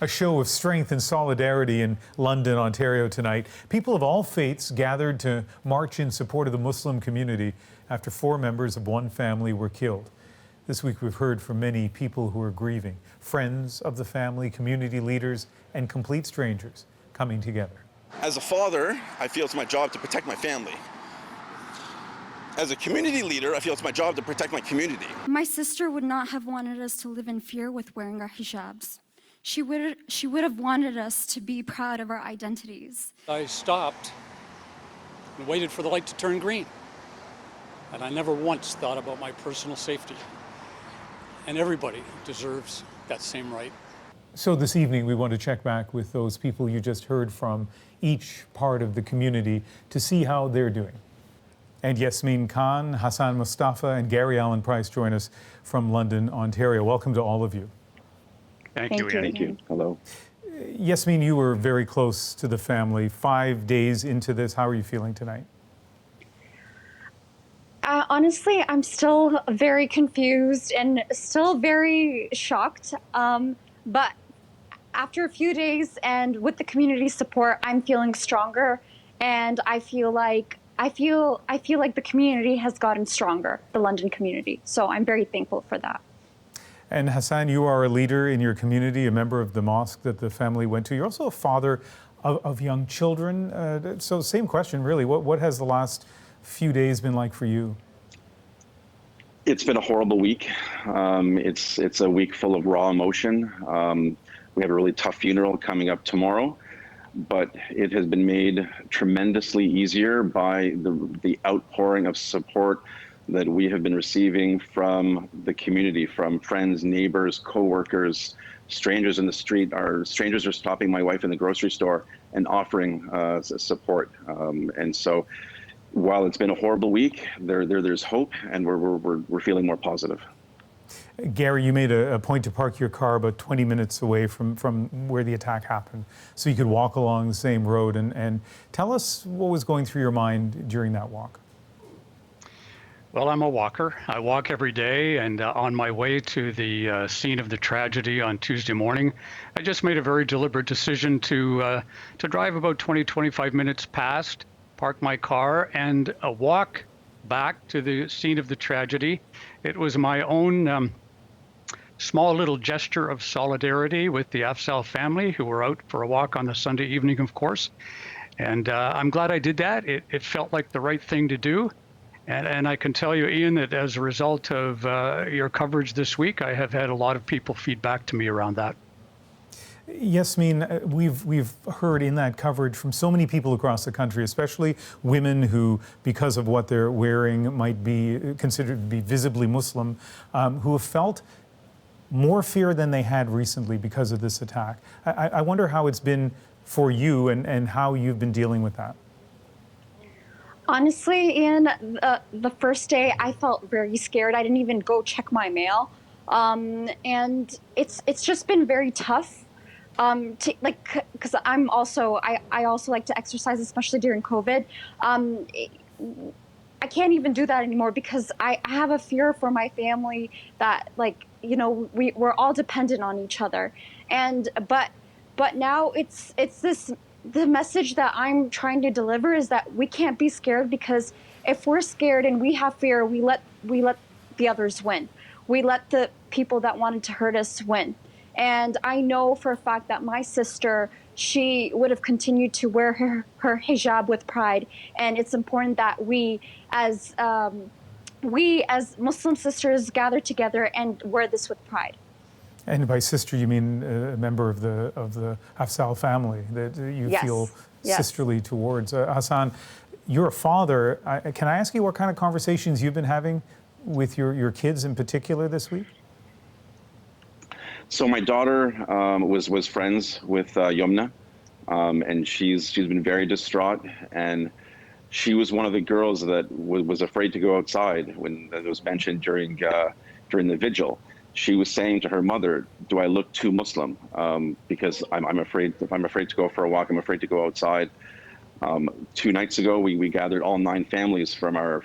A show of strength and solidarity in London, Ontario tonight. People of all faiths gathered to march in support of the Muslim community after 4 members of one family were killed. This week we've heard from many people who are grieving, friends of the family, community leaders, and complete strangers coming together. As a father, I feel it's my job to protect my family. As a community leader, I feel it's my job to protect my community. My sister would not have wanted us to live in fear with wearing our hijabs. She would have wanted us to be proud of our identities. I stopped and waited for the light to turn green. And I never once thought about my personal safety. And everybody deserves that same right. So this evening we want to check back with those people you just heard from, each part of the community, to see how they're doing. And Yasmin Khan, Hassan Mustafa, and Gary Allen Price join us from London, Ontario. Welcome to all of you. Thank you. Thank you. Hello. Yasmin, you were very close to the family. 5 days into this, how are you feeling tonight? Honestly, I'm still very confused and still very shocked. But after a few days and with the community support, I'm feeling stronger, and I feel like the community has gotten stronger, the London community. So I'm very thankful for that. And Hassan, you are a leader in your community, a member of the mosque that the family went to. You're also a father of young children. So same question, really. What has the last few days been like for you? It's been a horrible week. It's a week full of raw emotion. We have a really tough funeral coming up tomorrow, but it has been made tremendously easier by the outpouring of support that we have been receiving from the community, from friends, neighbors, co-workers, strangers in the street. Our strangers are stopping my wife in the grocery store and offering support. And so while it's been a horrible week, there's hope, and we're feeling more positive. Gary, you made a point to park your car about 20 minutes away from where the attack happened, so you could walk along the same road. And tell us what was going through your mind during that walk. Well, I'm a walker. I walk every day, and on my way to the scene of the tragedy on Tuesday morning, I just made a very deliberate decision to drive about 25 minutes past, park my car, and walk back to the scene of the tragedy. It was my own small little gesture of solidarity with the Afzaal family, who were out for a walk on the Sunday evening, of course. And I'm glad I did that. It felt like the right thing to do. And I can tell you, Ian, that as a result of your coverage this week, I have had a lot of people feed back to me around that. Yasmin, we've heard in that coverage from so many people across the country, especially women who, because of what they're wearing, might be considered to be visibly Muslim, who have felt more fear than they had recently because of this attack. I wonder how it's been for you and how you've been dealing with that. Honestly, Ian, the first day I felt very scared. I didn't even go check my mail, and it's just been very tough. Because I also like to exercise, especially during COVID. I can't even do that anymore because I have a fear for my family that, we're all dependent on each other, but now it's this. The message that I'm trying to deliver is that we can't be scared, because if we're scared and we have fear, we let the others win. We let the people that wanted to hurt us win. And I know for a fact that my sister, she would have continued to wear her hijab with pride. And it's important that we as Muslim sisters gather together and wear this with pride. And by sister, you mean a member of the Afzaal family that you feel sisterly towards. Hassan, you're a father. Can I ask you what kind of conversations you've been having with your kids in particular this week? So my daughter was friends with Yumna, and she's been very distraught, and she was one of the girls that was afraid to go outside when it was mentioned during the vigil. She was saying to her mother, "Do I look too Muslim? Because I'm afraid. If I'm afraid to go for a walk, I'm afraid to go outside." 2 nights ago, we gathered all 9 families from our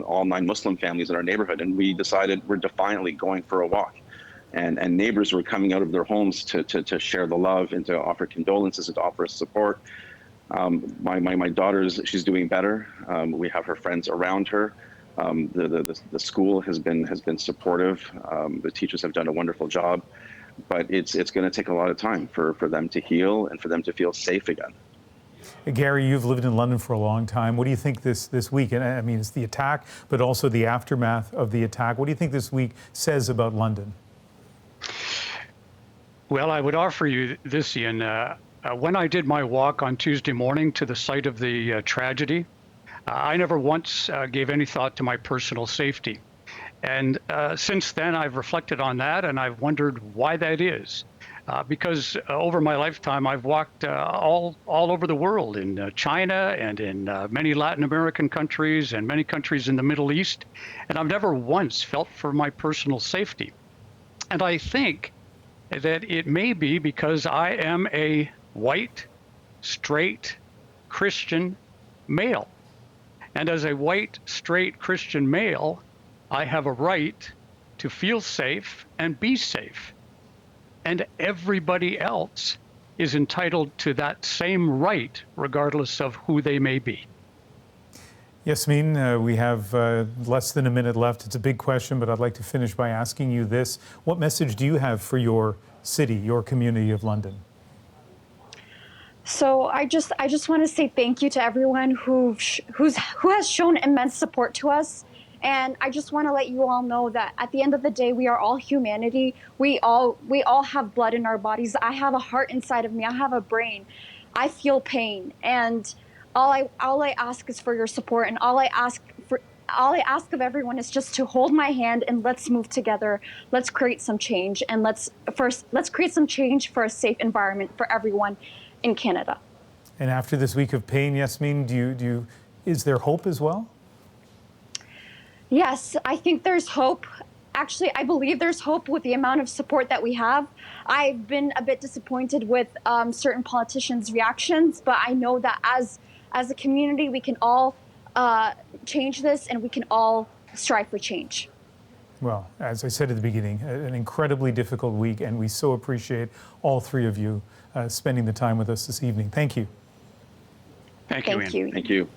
all 9 Muslim families in our neighborhood, and we decided we're defiantly going for a walk. and neighbors were coming out of their homes to share the love and to offer condolences and to offer support. My daughter's, she's doing better. We have her friends around her. The school has been supportive. The teachers have done a wonderful job, but it's going to take a lot of time for them to heal and for them to feel safe again. Gary, you've lived in London for a long time. What do you think this week, and I mean, it's the attack, but also the aftermath of the attack. What do you think this week says about London? Well, I would offer you this, Ian. When I did my walk on Tuesday morning to the site of the tragedy, I never once gave any thought to my personal safety. And since then, I've reflected on that, and I've wondered why that is. Because over my lifetime, I've walked all over the world, in China and in many Latin American countries and many countries in the Middle East, and I've never once felt for my personal safety. And I think that it may be because I am a white, straight, Christian male. And as a white, straight Christian male, I have a right to feel safe and be safe. And everybody else is entitled to that same right, regardless of who they may be. Yasmin, we have less than a minute left. It's a big question, but I'd like to finish by asking you this. What message do you have for your city, your community of London? So I just want to say thank you to everyone who has shown immense support to us. And I just want to let you all know that at the end of the day, we are all humanity. We all have blood in our bodies. I have a heart inside of me. I have a brain. I feel pain. And all I ask is for your support. And all I ask of everyone is just to hold my hand and let's move together. Let's create some change. And let's create some change for a safe environment for everyone in Canada. And after this week of pain, Yasmin, is there hope as well? Yes, I think there's hope. Actually, I believe there's hope with the amount of support that we have. I've been a bit disappointed with certain politicians' reactions, but I know that as a community, we can all change this and we can all strive for change. Well, as I said at the beginning, an incredibly difficult week, and we so appreciate all three of you spending the time with us this evening. Thank you. Thank you, Ian. Thank you. Thank you.